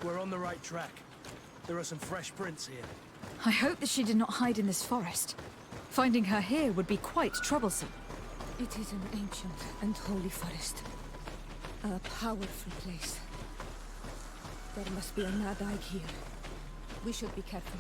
we're on the right track. There are some fresh prints here. I hope that she did not hide in this forest. Finding her here would be quite troublesome. It is an ancient and holy forest. A powerful place. There must be a Nadai here. We should be careful.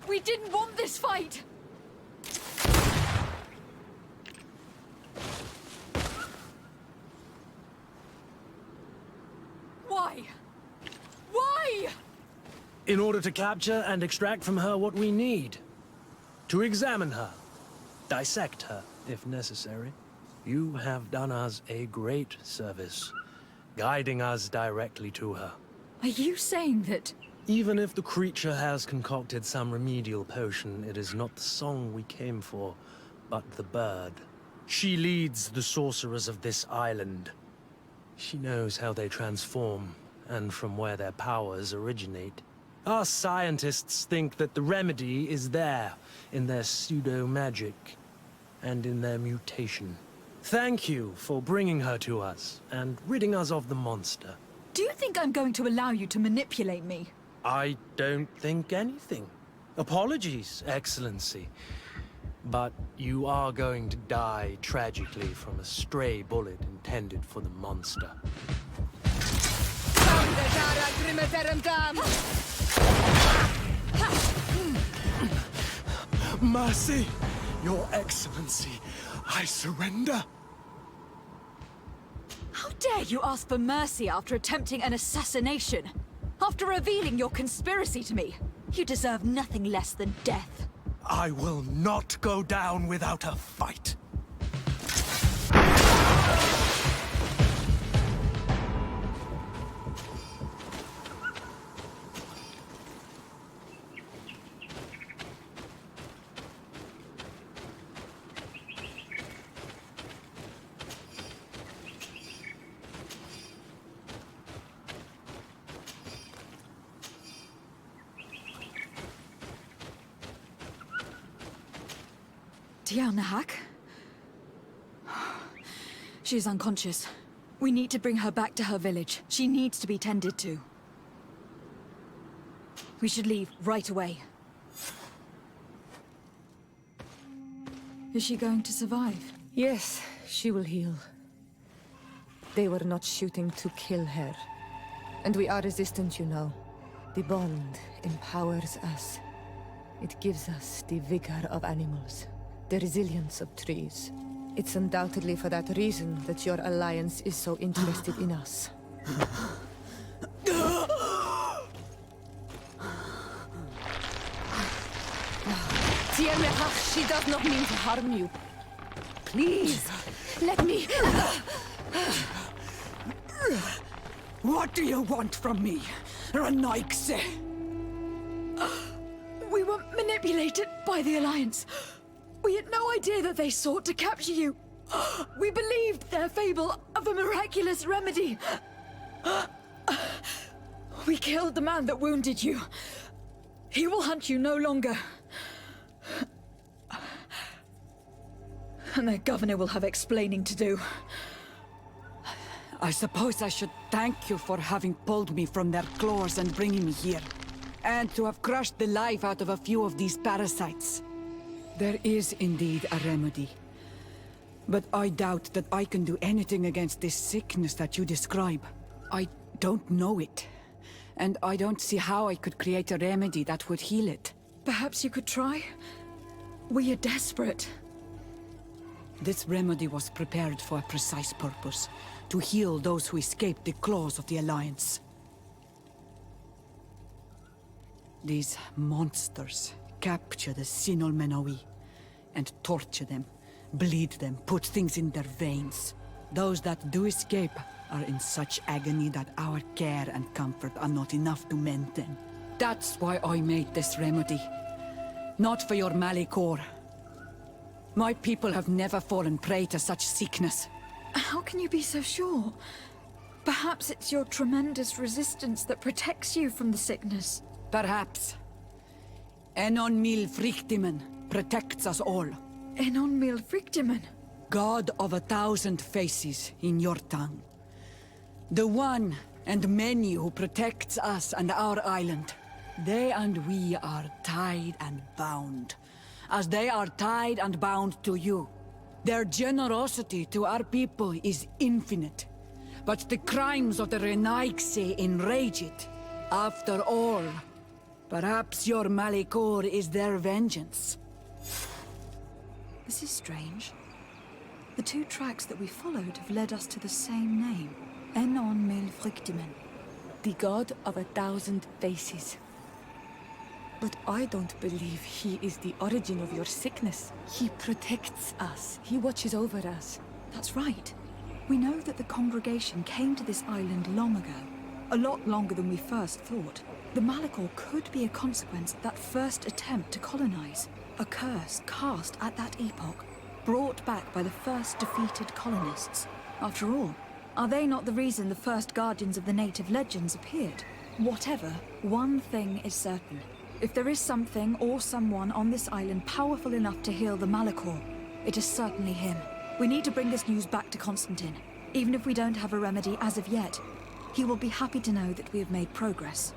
We didn't want this fight! Why? Why? In order to capture and extract from her what we need. To examine her. Dissect her, if necessary. You have done us a great service, guiding us directly to her. Are you saying that... Even if the creature has concocted some remedial potion, it is not the song we came for, but the bird. She leads the sorcerers of this island. She knows how they transform, and from where their powers originate. Our scientists think that the remedy is there, in their pseudo-magic, and in their mutation. Thank you for bringing her to us, and ridding us of the monster. Do you think I'm going to allow you to manipulate me? I don't think anything. Apologies, Excellency. But you are going to die tragically from a stray bullet intended for the monster. Mercy, Your Excellency, I surrender. How dare you ask for mercy after attempting an assassination? After revealing your conspiracy to me? You deserve nothing less than death. I will not go down without a fight. Nahak? She's unconscious. We need to bring her back to her village. She needs to be tended to. We should leave right away. Is she going to survive? Yes, she will heal. They were not shooting to kill her. And we are resistant, you know. The bond empowers us. It gives us the vigor of animals. The resilience of trees. It's undoubtedly for that reason that your alliance is so interested in us. She does not mean to harm you. Please, let me... What do you want from me, Renaigse? We were manipulated by the Alliance. We had no idea that they sought to capture you. We believed their fable of a miraculous remedy. We killed the man that wounded you. He will hunt you no longer. And their governor will have explaining to do. I suppose I should thank you for having pulled me from their claws and bringing me here. And to have crushed the life out of a few of these parasites. There is indeed a remedy. But I doubt that I can do anything against this sickness that you describe. I don't know it. And I don't see how I could create a remedy that would heal it. Perhaps you could try? We are desperate. This remedy was prepared for a precise purpose. To heal those who escaped the claws of the Alliance. These monsters capture the Sinol Menawi and torture them, bleed them, put things in their veins. Those that do escape are in such agony that our care and comfort are not enough to mend them. That's why I made this remedy. Not for your Malikor. My people have never fallen prey to such sickness. How can you be so sure? Perhaps it's your tremendous resistance that protects you from the sickness. Perhaps. Enon Mil Frictimen protects us all. Enon Mil Frictimen? God of 1,000 faces in your tongue. The one and many who protects us and our island. They and we are tied and bound, as they are tied and bound to you. Their generosity to our people is infinite, but the crimes of the Renaigse enrage it. After all, perhaps your Malikor is their vengeance. This is strange. The two tracks that we followed have led us to the same name. Enon Mil Frictimen. The god of 1,000 faces. But I don't believe he is the origin of your sickness. He protects us. He watches over us. That's right. We know that the congregation came to this island long ago. A lot longer than we first thought. The Malikor could be a consequence of that first attempt to colonize. A curse cast at that epoch, brought back by the first defeated colonists. After all, are they not the reason the first guardians of the native legends appeared? Whatever, one thing is certain. If there is something or someone on this island powerful enough to heal the Malikor, it is certainly him. We need to bring this news back to Constantine. Even if we don't have a remedy as of yet, he will be happy to know that we have made progress.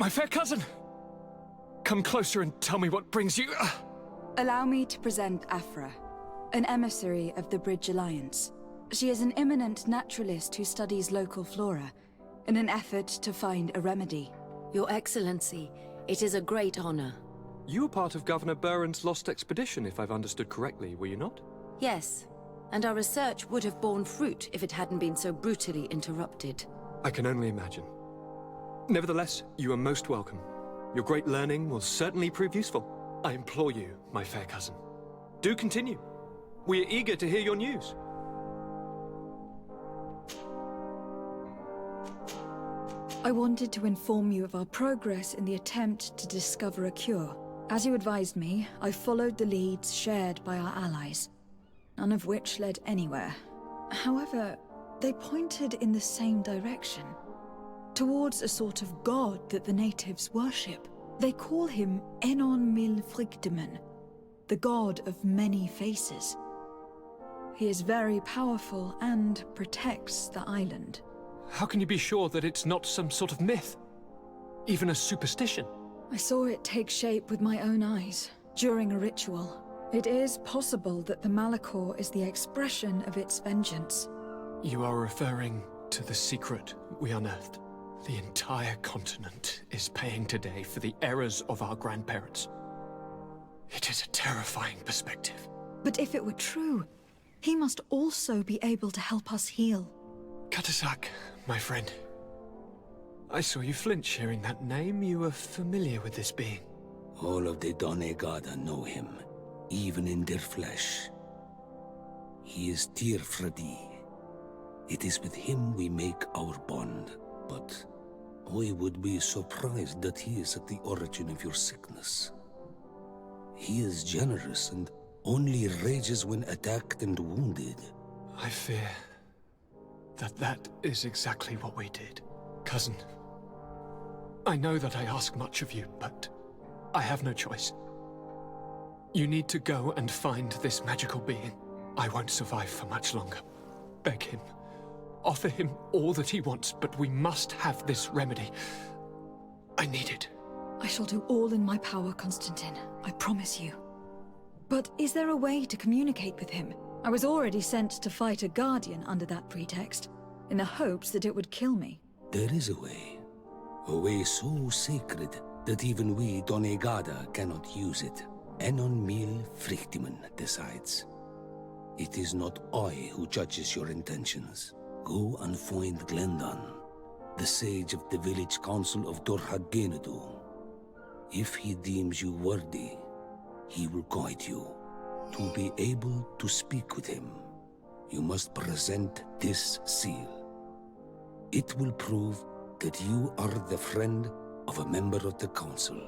My fair cousin! Come closer and tell me what brings you... Allow me to present Afra, an emissary of the Bridge Alliance. She is an eminent naturalist who studies local flora, in an effort to find a remedy. Your Excellency, it is a great honor. You were part of Governor Buren's lost expedition, if I've understood correctly, were you not? Yes, and our research would have borne fruit if it hadn't been so brutally interrupted. I can only imagine. Nevertheless, you are most welcome. Your great learning will certainly prove useful. I implore you, my fair cousin. Do continue. We are eager to hear your news. I wanted to inform you of our progress in the attempt to discover a cure. As you advised me, I followed the leads shared by our allies, none of which led anywhere. However, they pointed in the same direction, towards a sort of god that the natives worship. They call him Enon Mil Frigdemen, the god of many faces. He is very powerful and protects the island. How can you be sure that it's not some sort of myth? Even a superstition? I saw it take shape with my own eyes, during a ritual. It is possible that the Malachor is the expression of its vengeance. You are referring to the secret we unearthed. The entire continent is paying today for the errors of our grandparents. It is a terrifying perspective. But if it were true, he must also be able to help us heal. Katasak, my friend. I saw you flinch hearing that name. You were familiar with this being. All of the Donegada know him, even in their flesh. He is Tirfradi. It is with him we make our bond, but I would be surprised that he is at the origin of your sickness. He is generous and only rages when attacked and wounded. I fear that is exactly what we did. Cousin, I know that I ask much of you, but I have no choice. You need to go and find this magical being. I won't survive for much longer. Beg him. Offer him all that he wants, but we must have this remedy. I need it. I shall do all in my power, Constantine. I promise you. But is there a way to communicate with him? I was already sent to fight a guardian under that pretext, in the hopes that it would kill me. There is a way so sacred that even we Donegada cannot use it. Enon Mil Frigtiman decides. It is not I who judges your intentions. Go and find Glendan, the sage of the village council of Dorhagenedu. If he deems you worthy, he will guide you. To be able to speak with him, you must present this seal. It will prove that you are the friend of a member of the council.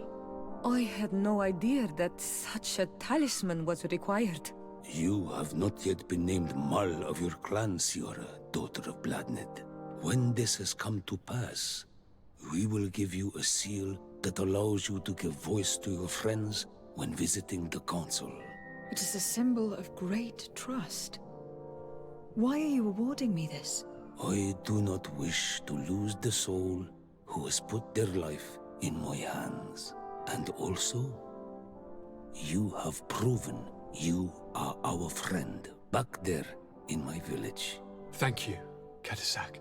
I had no idea that such a talisman was required. You have not yet been named Mal of your clan, Siora, daughter of Bladned. When this has come to pass, we will give you a seal that allows you to give voice to your friends when visiting the council. It is a symbol of great trust. Why are you awarding me this? I do not wish to lose the soul who has put their life in my hands. And also, you have proven you are our friend back there in my village. Thank you, Katasak.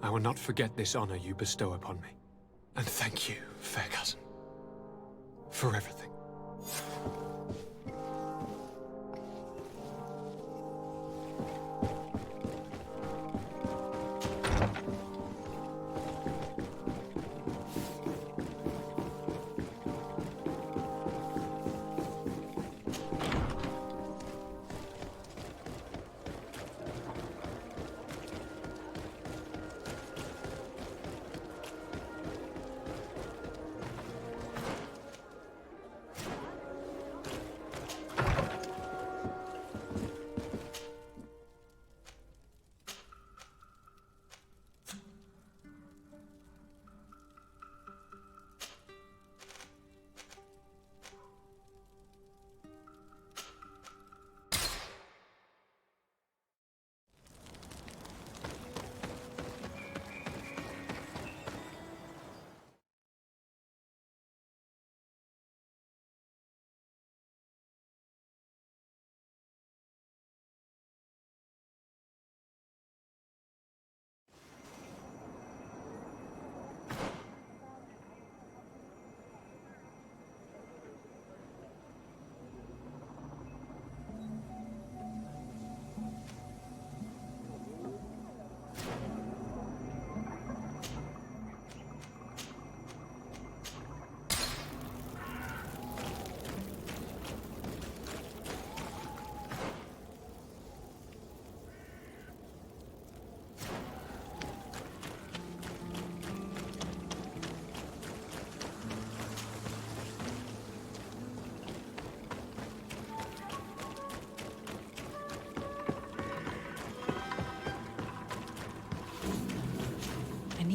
I will not forget this honor you bestow upon me. And thank you, fair cousin, for everything.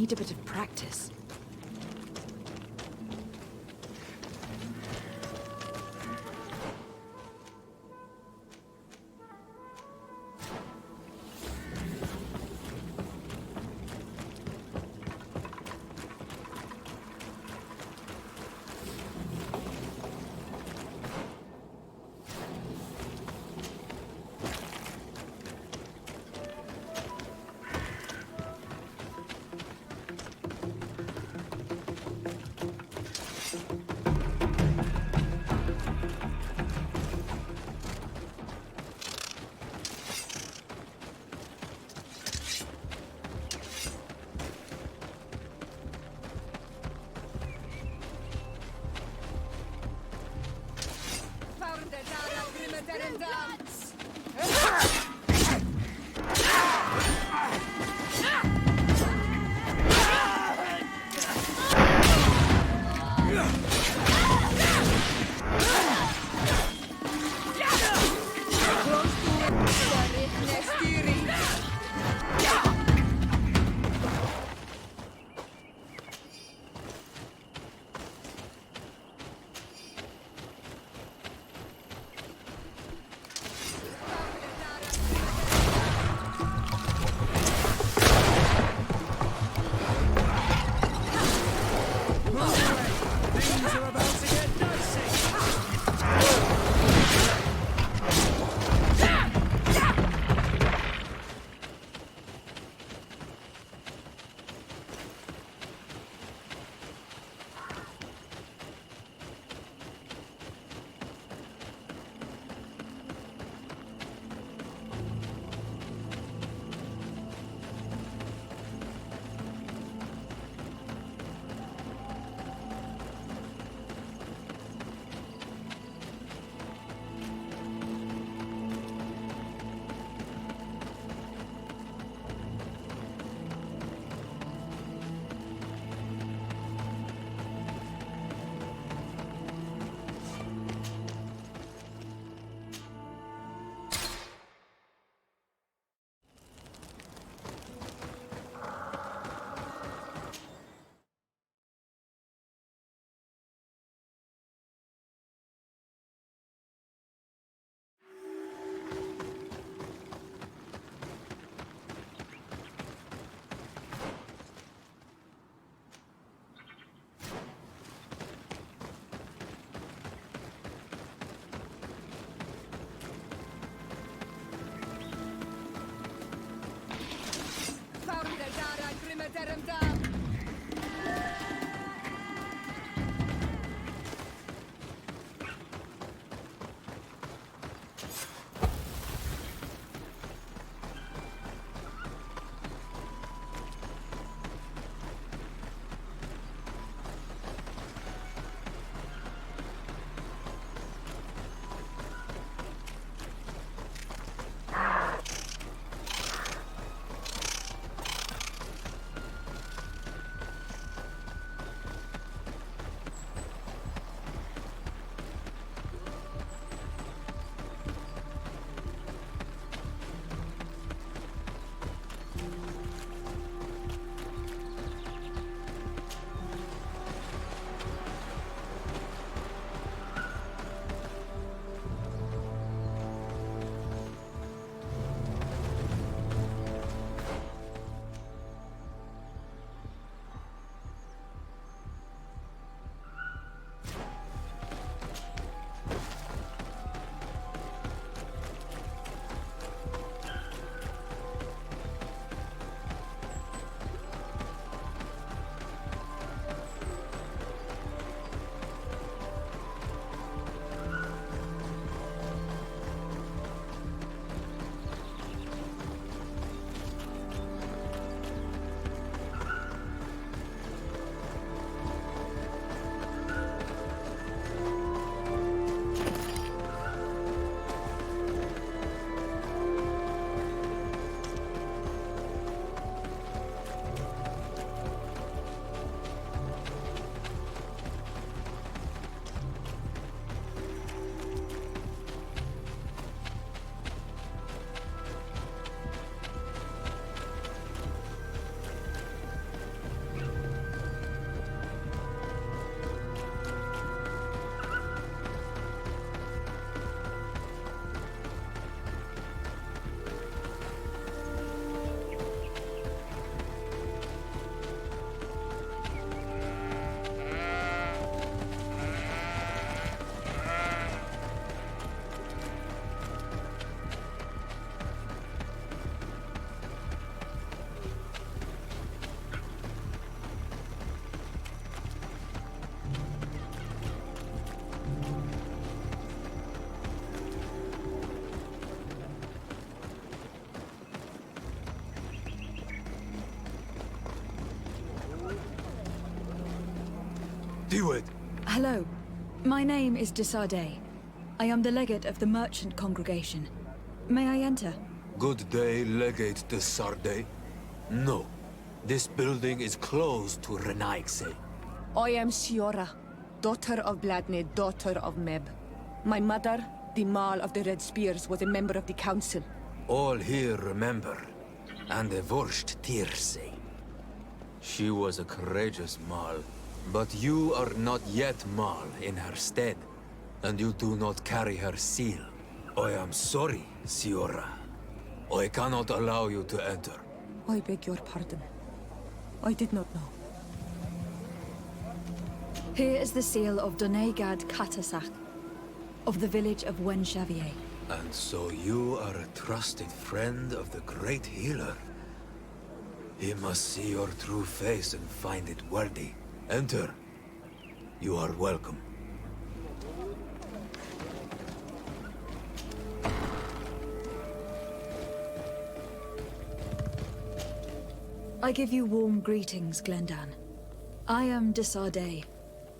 need a bit of practice. Do it! Hello. My name is Desardet. I am the legate of the merchant congregation. May I enter? Good day, Legate de Sardet. No. This building is closed to Renaigse. I am Siora, daughter of Bladne, daughter of Meb. My mother, the Marl of the Red Spears, was a member of the council. All here remember. And the Vorst Tirse. She was a courageous Marl. But you are not yet Marl in her stead. And you do not carry her seal. I am sorry, Siora. I cannot allow you to enter. I beg your pardon. I did not know. Here is the seal of Donegad Katasach, of the village of Wenxavier. And so you are a trusted friend of the great healer. He must see your true face and find it worthy. Enter. You are welcome. I give you warm greetings, Glendan. I am Desardet,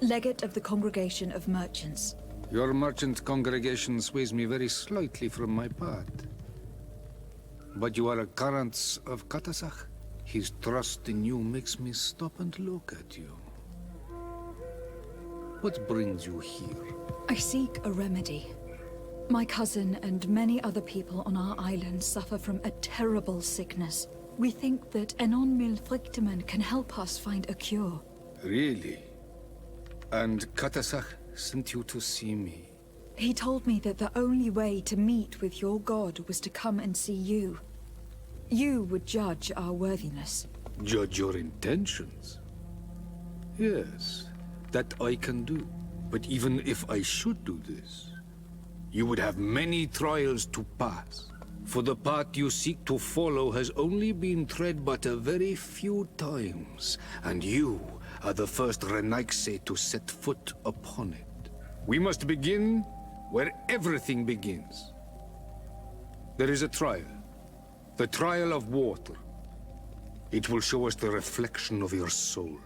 legate of the Congregation of Merchants. Your merchant congregation sways me very slightly from my path. But you are a current of Katasach? His trust in you makes me stop and look at you. What brings you here? I seek a remedy. My cousin and many other people on our island suffer from a terrible sickness. We think that Enon Mil Frichtemann can help us find a cure. Really? And Katasach sent you to see me? He told me that the only way to meet with your god was to come and see you. You would judge our worthiness. Judge your intentions? Yes, that I can do. But even if I should do this, you would have many trials to pass. For the path you seek to follow has only been tread but a very few times, and you are the first Renaigse to set foot upon it. We must begin where everything begins. There is a trial. The trial of water. It will show us the reflection of your soul.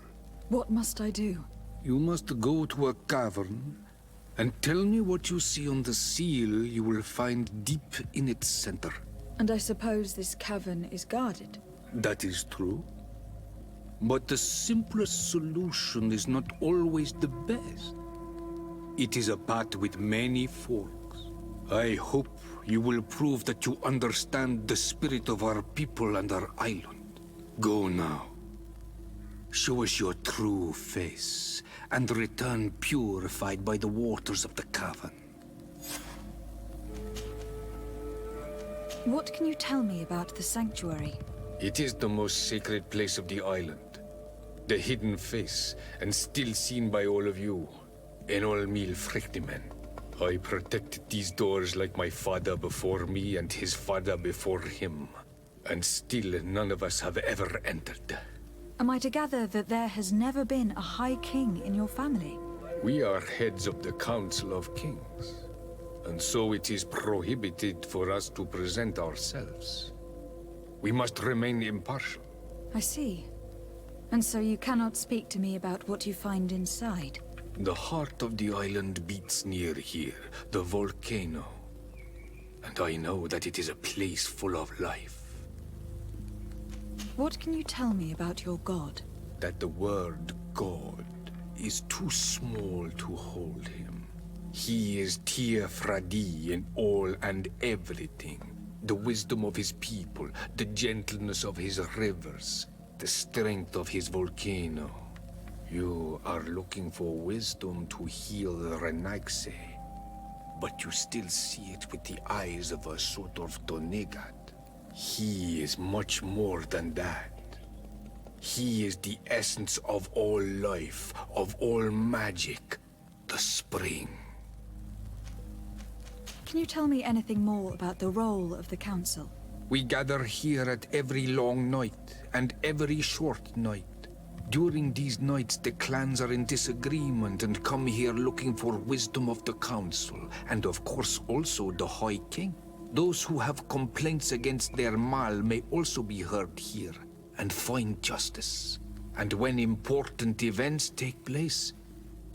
What must I do? You must go to a cavern and tell me what you see on the seal you will find deep in its center. And I suppose this cavern is guarded? That is true. But the simplest solution is not always the best. It is a path with many forks. I hope you will prove that you understand the spirit of our people and our island. Go now. Show us your true face, and return purified by the waters of the cavern. What can you tell me about the sanctuary? It is the most sacred place of the island. The hidden face, and still seen by all of you. Enol Mil Frichtemann. I protected these doors like my father before me and his father before him. And still none of us have ever entered. Am I to gather that there has never been a High King in your family? We are heads of the Council of Kings. And so it is prohibited for us to present ourselves. We must remain impartial. I see. And so you cannot speak to me about what you find inside? The heart of the island beats near here, the volcano. And I know that it is a place full of life. What can you tell me about your god? That the word God is too small to hold him. He is Tir Fradi in all and everything. The wisdom of his people, the gentleness of his rivers, the strength of his volcano. You are looking for wisdom to heal the Renaigse, but you still see it with the eyes of a sort of Donegad. He is much more than that. He is the essence of all life, of all magic, the spring. Can you tell me anything more about the role of the Council? We gather here at every long night, and every short night. During these nights, the clans are in disagreement and come here looking for wisdom of the Council, and of course also the High King. Those who have complaints against their Mal may also be heard here, and find justice. And when important events take place,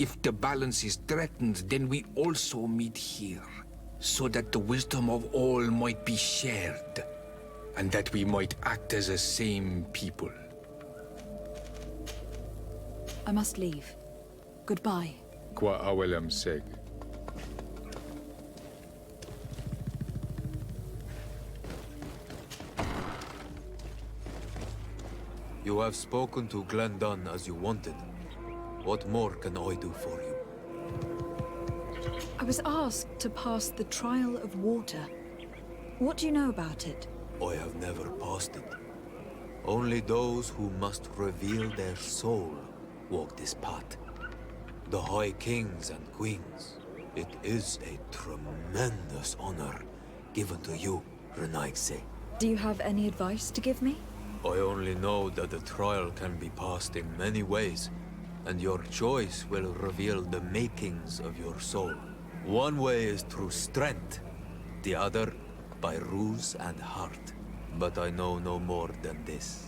If the balance is threatened, then we also meet here, so that the wisdom of all might be shared, and that we might act as a same people. I must leave. Goodbye. Qua awelam seg. You have spoken to Glendon as you wanted. What more can I do for you? I was asked to pass the trial of water. What do you know about it? I have never passed it. Only those who must reveal their soul walk this path. The High Kings and Queens. It is a tremendous honor given to you, Renaigse. Do you have any advice to give me? I only know that the trial can be passed in many ways, and your choice will reveal the makings of your soul. One way is through strength, the other by ruse and heart. But I know no more than this.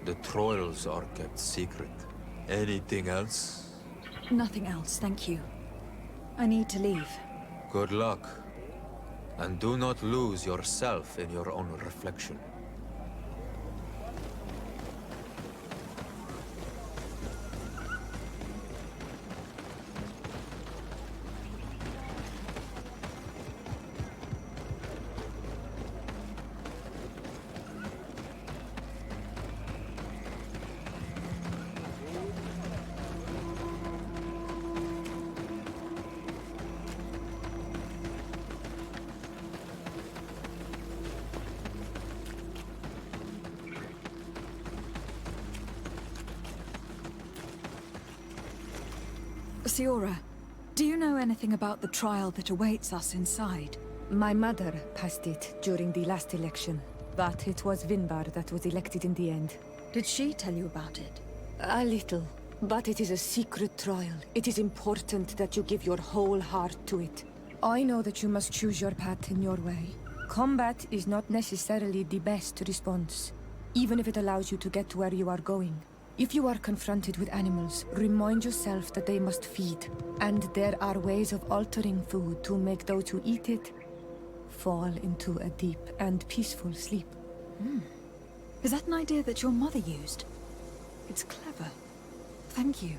The trials are kept secret. Anything else? Nothing else, thank you. I need to leave. Good luck. And do not lose yourself in your own reflection. Siora, do you know anything about the trial that awaits us inside? My mother passed it during the last election, but it was Vinbar that was elected in the end. Did she tell you about it? A little, but it is a secret trial. It is important that you give your whole heart to it. I know that you must choose your path in your way. Combat is not necessarily the best response, even if it allows you to get to where you are going. If you are confronted with animals, remind yourself that they must feed, and there are ways of altering food to make those who eat it fall into a deep and peaceful sleep. Is that an idea that your mother used? It's clever. Thank you.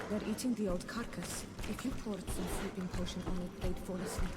They're eating the old carcass. If you poured some sleeping potion on it, they'd fall asleep.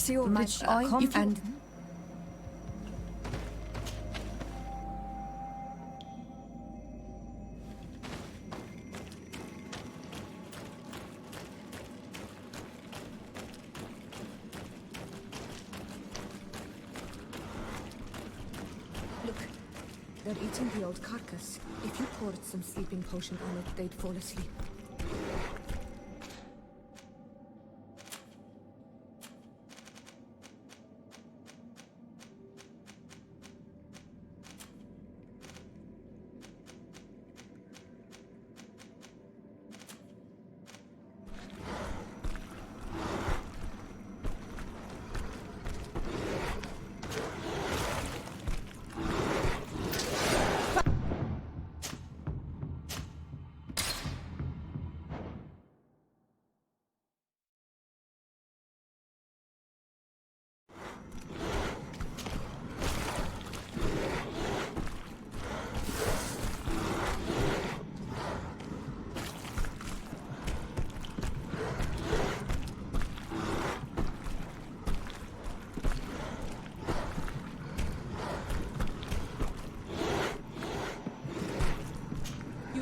see all Much the oil and... Look, they're eating the old carcass. If you poured some sleeping potion on it, they'd fall asleep.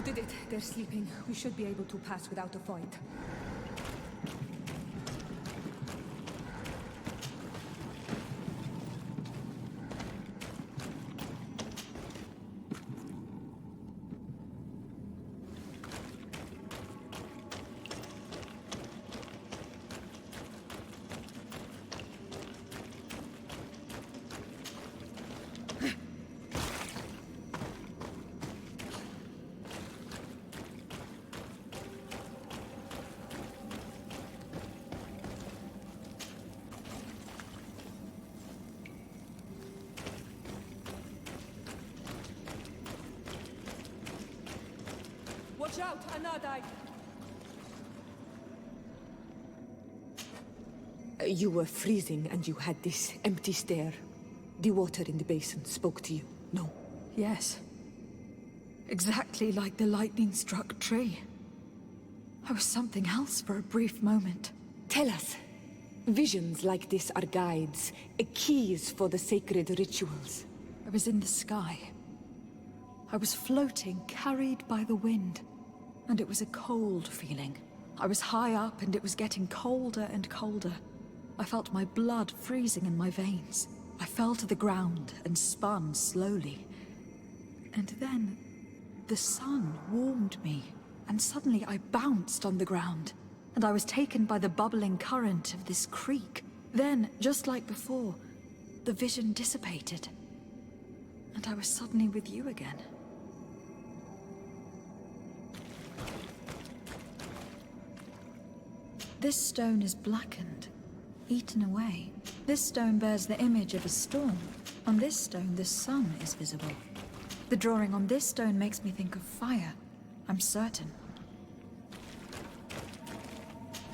Did it. They're sleeping. We should be able to pass without a fight. Watch out, Anadai! You were freezing and you had this empty stare. The water in the basin spoke to you, no? Yes. Exactly like the lightning-struck tree. I was something else for a brief moment. Tell us. Visions like this are guides, keys for the sacred rituals. I was in the sky. I was floating, carried by the wind. And it was a cold feeling. I was high up and it was getting colder and colder. I felt my blood freezing in my veins. I fell to the ground and spun slowly. And then the sun warmed me, and suddenly I bounced on the ground. And I was taken by the bubbling current of this creek. Then, just like before, the vision dissipated. And I was suddenly with you again. This stone is blackened, eaten away. This stone bears the image of a storm. On this stone, the sun is visible. The drawing on this stone makes me think of fire, I'm certain.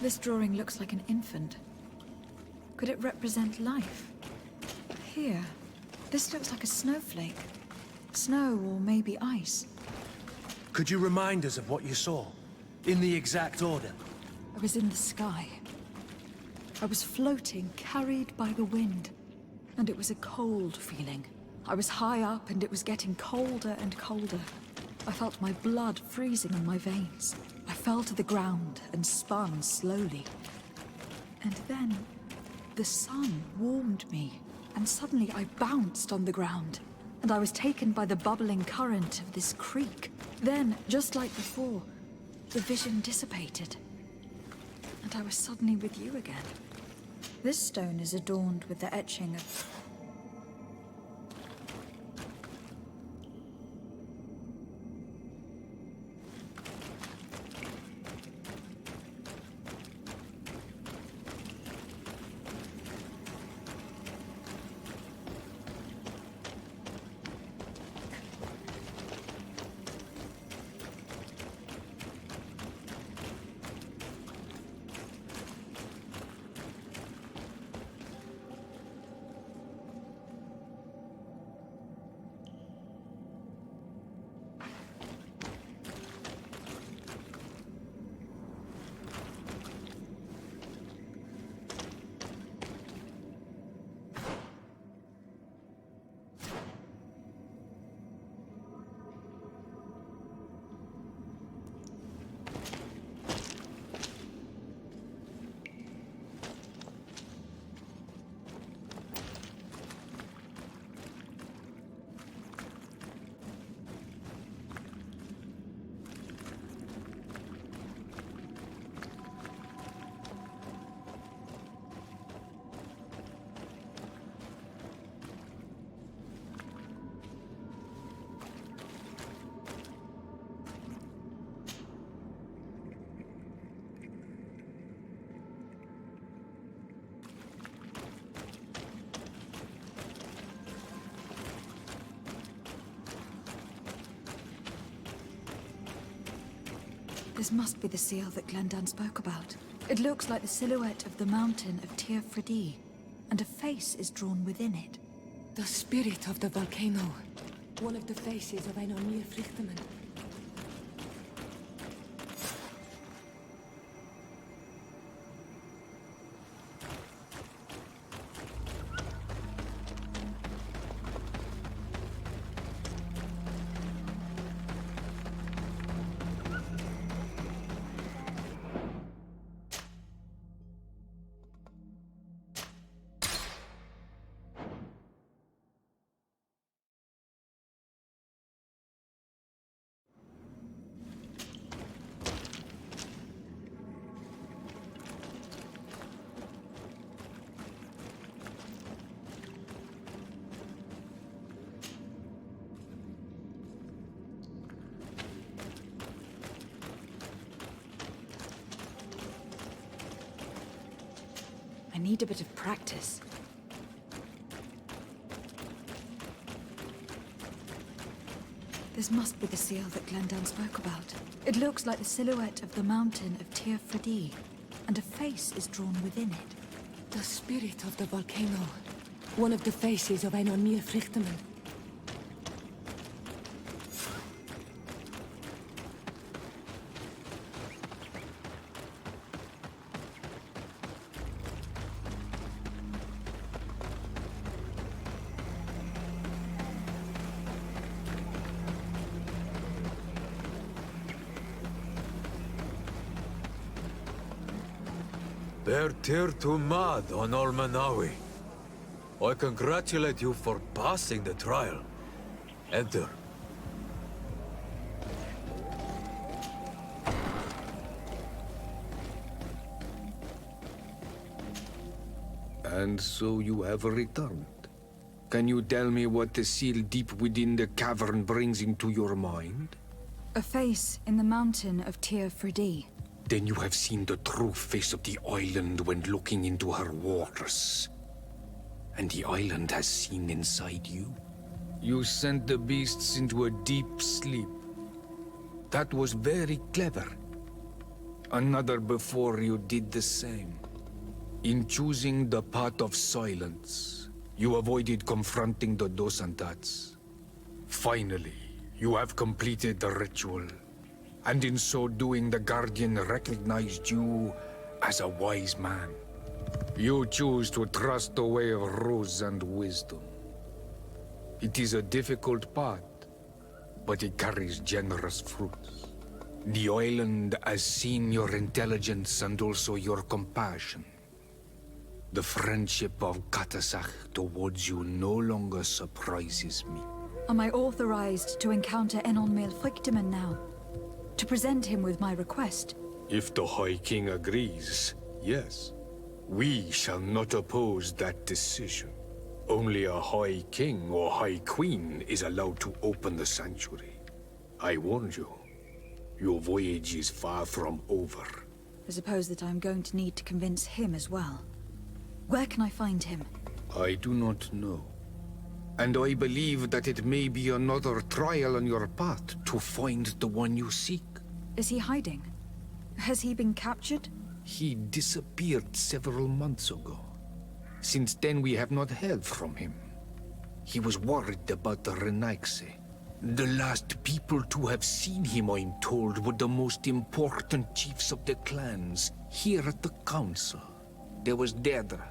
This drawing looks like an infant. Could it represent life? Here, this looks like a snowflake. Snow or maybe ice. Could you remind us of what you saw? In the exact order? I was in the sky. I was floating, carried by the wind. And it was a cold feeling. I was high up and it was getting colder and colder. I felt my blood freezing in my veins. I fell to the ground and spun slowly. And then the sun warmed me, and suddenly I bounced on the ground. And I was taken by the bubbling current of this creek. Then, just like before, the vision dissipated. And I was suddenly with you again. This stone is adorned with the etching of... This must be the seal that Glendan spoke about. It looks like the silhouette of the mountain of Tir Fredi, and a face is drawn within it. The spirit of the volcano. One of the faces of Einar Mýrfríktamen. I need a bit of practice. This must be the seal that Glendan spoke about. It looks like the silhouette of the mountain of Tir Fredi, and a face is drawn within it. The spirit of the volcano. One of the faces of Einar Mýrfríktamen. Bertir to Mad on Olmanawi. I congratulate you for passing the trial. Enter. And so you have returned. Can you tell me what the seal deep within the cavern brings into your mind? A face in the mountain of Tir Fredi. Then you have seen the true face of the island when looking into her waters. And the island has seen inside you. You sent the beasts into a deep sleep. That was very clever. Another before you did the same. In choosing the path of silence, you avoided confronting the Dosantats. Finally, you have completed the ritual. And in so doing, the Guardian recognized you as a wise man. You choose to trust the way of rules and wisdom. It is a difficult path, but it carries generous fruits. The island has seen your intelligence and also your compassion. The friendship of Katasach towards you no longer surprises me. Am I authorized to encounter Enon Mýrfríktamen now? To present him with my request? If the High King agrees, yes. We shall not oppose that decision. Only a High King or High Queen is allowed to open the sanctuary. I warned you. Your voyage is far from over. I suppose that I'm going to need to convince him as well. Where can I find him? I do not know. And I believe that it may be another trial on your path to find the one you seek. Is he hiding? Has he been captured? He disappeared several months ago. Since then, we have not heard from him. He was worried about the Renaigse. The last people to have seen him, I'm told, were the most important chiefs of the clans here at the council. There was Deirdre,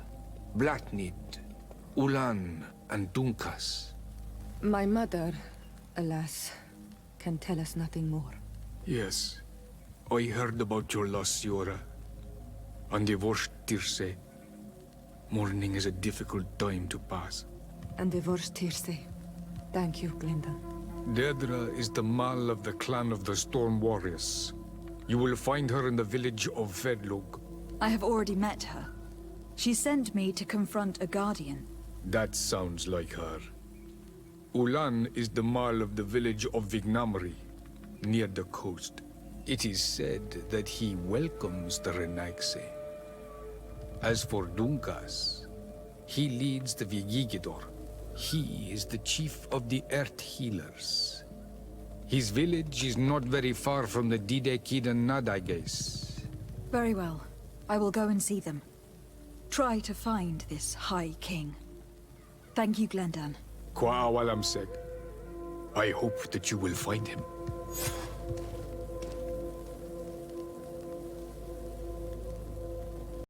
Blatnid, Ulan, and Dunkas. My mother, alas, can tell us nothing more. Yes. I heard about your loss, Siora. And the worst Tirse. Mourning is a difficult time to pass. And the worst Tirse. Thank you, Glinda. Deirdre is the Mal of the clan of the Storm Warriors. You will find her in the village of Vedlug. I have already met her. She sent me to confront a guardian. That sounds like her. Ulan is the Mal of the village of Vignamri, near the coast. It is said that he welcomes the Renaigse. As for Dunkas, he leads the Vigigidor. He is the chief of the Earth Healers. His village is not very far from the Didekidan Nad, I guess. Very well. I will go and see them. Try to find this High King. Thank you, Glendan. Kwa awalam seg. I hope that you will find him.